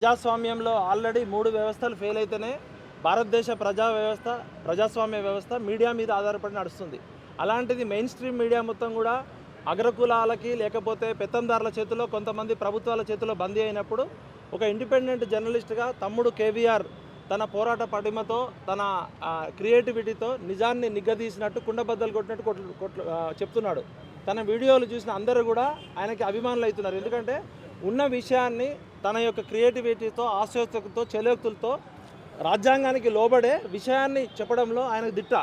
ప్రజాస్వామ్యంలో ఆల్రెడీ 3 వ్యవస్థలు ఫెయిల్ అయితేనే భారతదేశ ప్రజాస్వామ్య వ్యవస్థ మీడియా మీద ఆధారపడి నడుస్తుంది. అలాంటిది మెయిన్ స్ట్రీమ్ మీడియా మొత్తం కూడా అగ్రకులాలకి లేకపోతే పెత్తందారుల చేతిలో కొంతమంది ప్రభుత్వాల చేతిలో బందీ అయినప్పుడు ఒక ఇండిపెండెంట్ జర్నలిస్ట్గా తమ్ముడు కేవీఆర్ తన పోరాట పటిమతో తన క్రియేటివిటీతో నిజాన్ని నిగ్గదీసినట్టు కుండబద్దలు కొట్టినట్టు చెప్తున్నాడు. తన వీడియోలు చూసిన అందరూ కూడా ఆయనకి అభిమానులు అవుతున్నారు. ఎందుకంటే ఉన్న విషయాన్ని తన యొక్క క్రియేటివిటీతో ఆశోక్తితో చెలోక్తులతో రాజ్యాంగానికి లోబడే విషయాన్ని చెప్పడంలో ఆయనకు దిట్ట.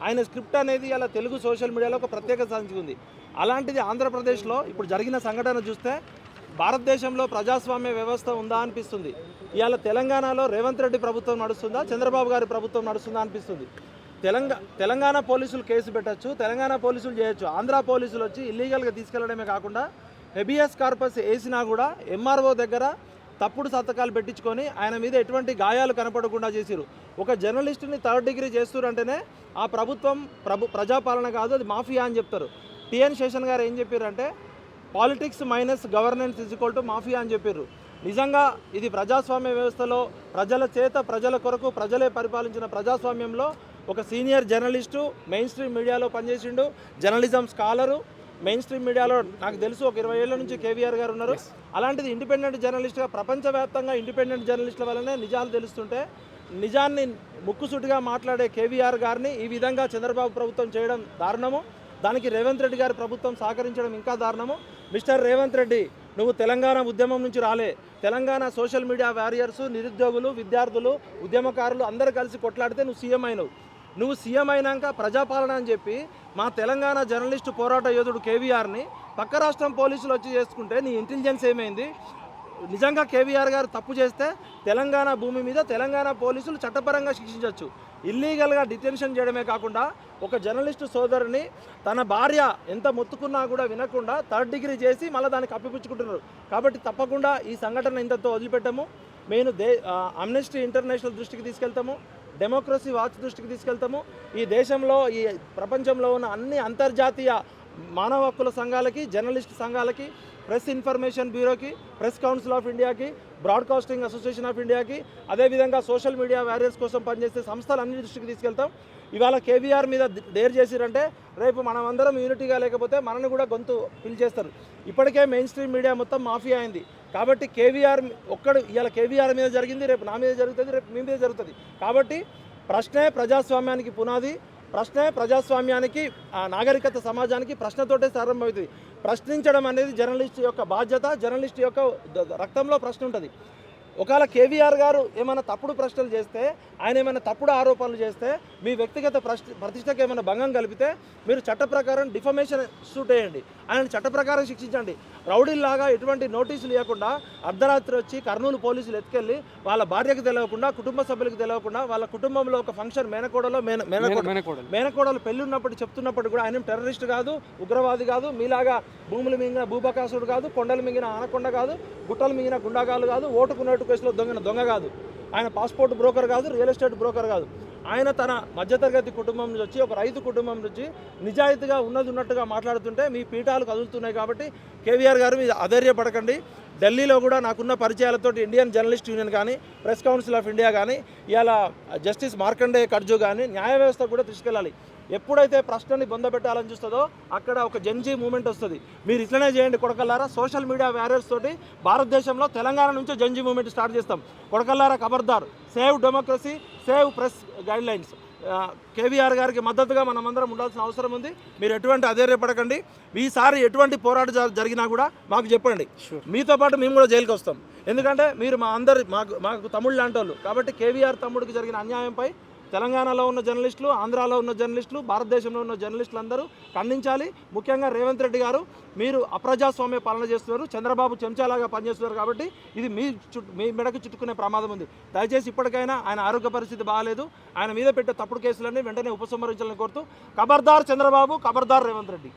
ఆయన స్క్రిప్ట్ అనేది ఇలా తెలుగు సోషల్ మీడియాలో ఒక ప్రత్యేకత సాధించుకుంది. అలాంటిది ఆంధ్రప్రదేశ్లో ఇప్పుడు జరిగిన సంఘటన చూస్తే భారతదేశంలో ప్రజాస్వామ్య వ్యవస్థ ఉందా అనిపిస్తుంది. ఇవాళ తెలంగాణలో రేవంత్ రెడ్డి ప్రభుత్వం నడుస్తుందా, చంద్రబాబు గారి ప్రభుత్వం నడుస్తుందా అనిపిస్తుంది. తెలంగాణ పోలీసులు కేసు పెట్టచ్చు, తెలంగాణ పోలీసులు చేయొచ్చు. ఆంధ్ర పోలీసులు వచ్చి ఇల్లీగల్గా తీసుకెళ్లడమే కాకుండా హెబియస్ కార్పస్ వేసినా కూడా ఎంఆర్ఓ దగ్గర తప్పుడు సంతకాలు పెట్టించుకొని ఆయన మీద ఎటువంటి గాయాలు కనపడకుండా చేసిరు. ఒక జర్నలిస్టుని 3rd డిగ్రీ చేస్తురంటేనే ఆ ప్రభుత్వం ప్రజాపాలన కాదు, అది మాఫియా అని చెప్తారు. టిఎన్ శేషన్ గారు ఏం చెప్పారంటే పాలిటిక్స్ మైనస్ గవర్నెన్స్ = మాఫియా అని చెప్పారు. నిజంగా ఇది ప్రజాస్వామ్య వ్యవస్థలో ప్రజల చేత ప్రజల కొరకు ప్రజలే పరిపాలించిన ప్రజాస్వామ్యంలో ఒక సీనియర్ జర్నలిస్టు మెయిన్ స్ట్రీమ్ మీడియాలో పనిచేసిండు, జర్నలిజం స్కాలరు. మెయిన్ స్ట్రీమ్ మీడియాలో నాకు తెలుసు ఒక 20 ఏళ్ల నుంచి కేవీఆర్ గారు ఉన్నారు. అలాంటిది ఇండిపెండెంట్ జర్నలిస్ట్గా ప్రపంచవ్యాప్తంగా ఇండిపెండెంట్ జర్నలిస్టుల వల్లనే నిజాలు తెలుస్తుంటే నిజాన్ని ముక్కుసూటిగా మాట్లాడే కేవీఆర్ గారిని ఈ విధంగా చంద్రబాబు ప్రభుత్వం చేయడం దారుణము. దానికి రేవంత్ రెడ్డి గారి ప్రభుత్వం సహకరించడం ఇంకా దారుణము. మిస్టర్ రేవంత్ రెడ్డి, నువ్వు తెలంగాణ ఉద్యమం నుంచి రాలే. తెలంగాణ సోషల్ మీడియా వారియర్సు, నిరుద్యోగులు, విద్యార్థులు, ఉద్యమకారులు అందరూ కలిసి కొట్లాడితే నువ్వు సీఎం అయినావు. నువ్వు సీఎం అయినాక ప్రజాపాలన అని చెప్పి మా తెలంగాణ జర్నలిస్టు పోరాట యోధుడు కేవీఆర్ని పక్క రాష్ట్రం పోలీసులు వచ్చి చేసుకుంటే నీ ఇంటెలిజెన్స్ ఏమైంది? నిజంగా కేవీఆర్ గారు తప్పు చేస్తే తెలంగాణ భూమి మీద తెలంగాణ పోలీసులు చట్టపరంగా శిక్షించవచ్చు. ఇల్లీగల్గా డిటెన్షన్ చేయడమే కాకుండా ఒక జర్నలిస్టు సోదరుని తన భార్య ఎంత మొత్తుకున్నా కూడా వినకుండా 3rd డిగ్రీ చేసి మళ్ళీ దాన్ని కప్పిపుచ్చుకుంటున్నారు. కాబట్టి తప్పకుండా ఈ సంఘటన ఇంతతో వదిలిపెట్టము. మేము అమ్నెస్టీ ఇంటర్నేషనల్ దృష్టికి తీసుకెళ్తాము, డెమోక్రసీ వాచ్ దృష్టికి తీసుకెళ్తాము. ఈ దేశంలో ఈ ప్రపంచంలో ఉన్న అన్ని అంతర్జాతీయ మానవ హక్కుల సంఘాలకి, జర్నలిస్ట్ సంఘాలకి, ప్రెస్ ఇన్ఫర్మేషన్ బ్యూరోకి, ప్రెస్ కౌన్సిల్ ఆఫ్ ఇండియాకి, బ్రాడ్కాస్టింగ్ అసోసియేషన్ ఆఫ్ ఇండియాకి, అదేవిధంగా సోషల్ మీడియా వారియర్స్ కోసం పనిచేసే సంస్థలన్నీ దృష్టికి తీసుకెళ్తాం. ఇవాళ కేవీఆర్ మీద డేర్ చేసిరంటే రేపు మనం అందరం యూనిటీగా లేకపోతే మనల్ని కూడా గొంతు పిలిచేస్తారు. ఇప్పటికే మెయిన్ స్ట్రీమ్ మీడియా మొత్తం మాఫియా అయింది. కాబట్టి కేవీఆర్ ఒక్కడు ఇవాళ కేవీఆర్ మీద జరిగింది, రేపు నా మీద జరుగుతుంది, రేపు మీ మీద జరుగుతుంది. కాబట్టి ప్రశ్నే ప్రజాస్వామ్యానికి పునాది, ప్రశ్నే ప్రజాస్వామ్యానికి నాగరికత సమాజానికి ప్రశ్నతోటే ప్రారంభమవుతుంది. ప్రశ్నించడం అనేది జర్నలిస్ట్ యొక్క బాధ్యత, జర్నలిస్ట్ యొక్క రక్తంలో ప్రశ్న ఉంటుంది. ఒకవేళ కేవీఆర్ గారు ఏమైనా తప్పుడు ప్రశ్నలు చేస్తే, ఆయన ఏమైనా తప్పుడు ఆరోపణలు చేస్తే, మీ వ్యక్తిగత ప్రతిష్టకు ఏమైనా భంగం కలిపితే మీరు చట్ట ప్రకారం డిఫమేషన్ సూట్ వేయండి, ఆయన చట్ట ప్రకారం శిక్షించండి. రౌడీల్లాగా ఎటువంటి నోటీసులు ఇవ్వకుండా అర్ధరాత్రి వచ్చి కర్నూలు పోలీసులు ఎత్తుకెళ్ళి వాళ్ళ భార్యకు తెలియకుండా, కుటుంబ సభ్యులకు తెలియకుండా, వాళ్ళ కుటుంబంలో ఒక ఫంక్షన్ మేనకోడలు పెళ్లి ఉన్నప్పుడు చెప్తున్నప్పుడు కూడా ఆయన టెర్రరిస్ట్ కాదు, ఉగ్రవాది కాదు, మీలాగా భూములు మింగిన భూబకాసుడు కాదు, కొండలు మింగిన ఆనకొండ కాదు, గుట్టలు మింగిన గుండాగాలు కాదు, ఓటుకు నోటు కేసులో దొంగ కాదు, ఆయన పాస్పోర్ట్ బ్రోకర్ కాదు, రియల్ ఎస్టేట్ బ్రోకర్ కాదు. ఆయన తన మధ్యతరగతి కుటుంబం నుంచి వచ్చి, ఒక రైతు కుటుంబం నుంచి నిజాయితీగా ఉన్నట్టుగా మాట్లాడుతుంటే మీ పీఠాలు కదులుతున్నాయి. కాబట్టి కేవీఆర్ గారు మీరు అధైర్యపడకండి. ఢిల్లీలో కూడా నాకున్న పరిచయాలతో ఇండియన్ జర్నలిస్ట్ యూనియన్ కానీ, ప్రెస్ కౌన్సిల్ ఆఫ్ ఇండియా కానీ, ఇవాళ జస్టిస్ మార్కండే కర్జు కానీ న్యాయ వ్యవస్థ కూడా తీసుకెళ్ళాలి. ఎప్పుడైతే ప్రశ్నని బొందబెట్టాలని చూస్తుందో అక్కడ ఒక జంజీ మూమెంట్ వస్తుంది. మీరు ఇట్లనే చేయండి కొడకల్లారా. సోషల్ మీడియా వారియర్స్ తోటి భారతదేశంలో తెలంగాణ నుంచే జంజీ మూమెంట్ స్టార్ట్ చేస్తాం. కొడకల్లారా ఖబర్దార్. Save democracy, save press guidelines. KVR గారికి మద్దతుగా మనమందరం ఉండాల్సిన అవసరం ఉంది. మీరు ఎటువంటి అధైర్యపడకండి. ఈసారి ఎటువంటి పోరాటం జరిగినా కూడా మాకు చెప్పండి. మీతో పాటు మేము కూడా జైలుకి వస్తాం. ఎందుకంటే మీరు మాకు తమ్ముళ్ళు లాంటి వాళ్ళు. కాబట్టి కేవీఆర్ తమ్ముడికి జరిగిన అన్యాయంపై తెలంగాణలో ఉన్న జర్నలిస్టులు, ఆంధ్రాలో ఉన్న జర్నలిస్టులు, భారతదేశంలో ఉన్న జర్నలిస్టులు అందరూ ఖండించాలి. ముఖ్యంగా రేవంత్ రెడ్డి గారు, మీరు అప్రజాస్వామ్య పాలన చేస్తున్నారు, చంద్రబాబు చెంచాలాగా పనిచేస్తున్నారు. కాబట్టి ఇది మీ మెడకు చుట్టుకునే ప్రమాదం ఉంది. దయచేసి ఇప్పటికైనా ఆయన ఆరోగ్య పరిస్థితి బాగాలేదు, ఆయన మీద పెట్టే తప్పుడు కేసులన్నీ వెంటనే ఉపసంహరించాలని కోరుతూ ఖబర్దార్ చంద్రబాబు, ఖబర్దార్ రేవంత్ రెడ్డి.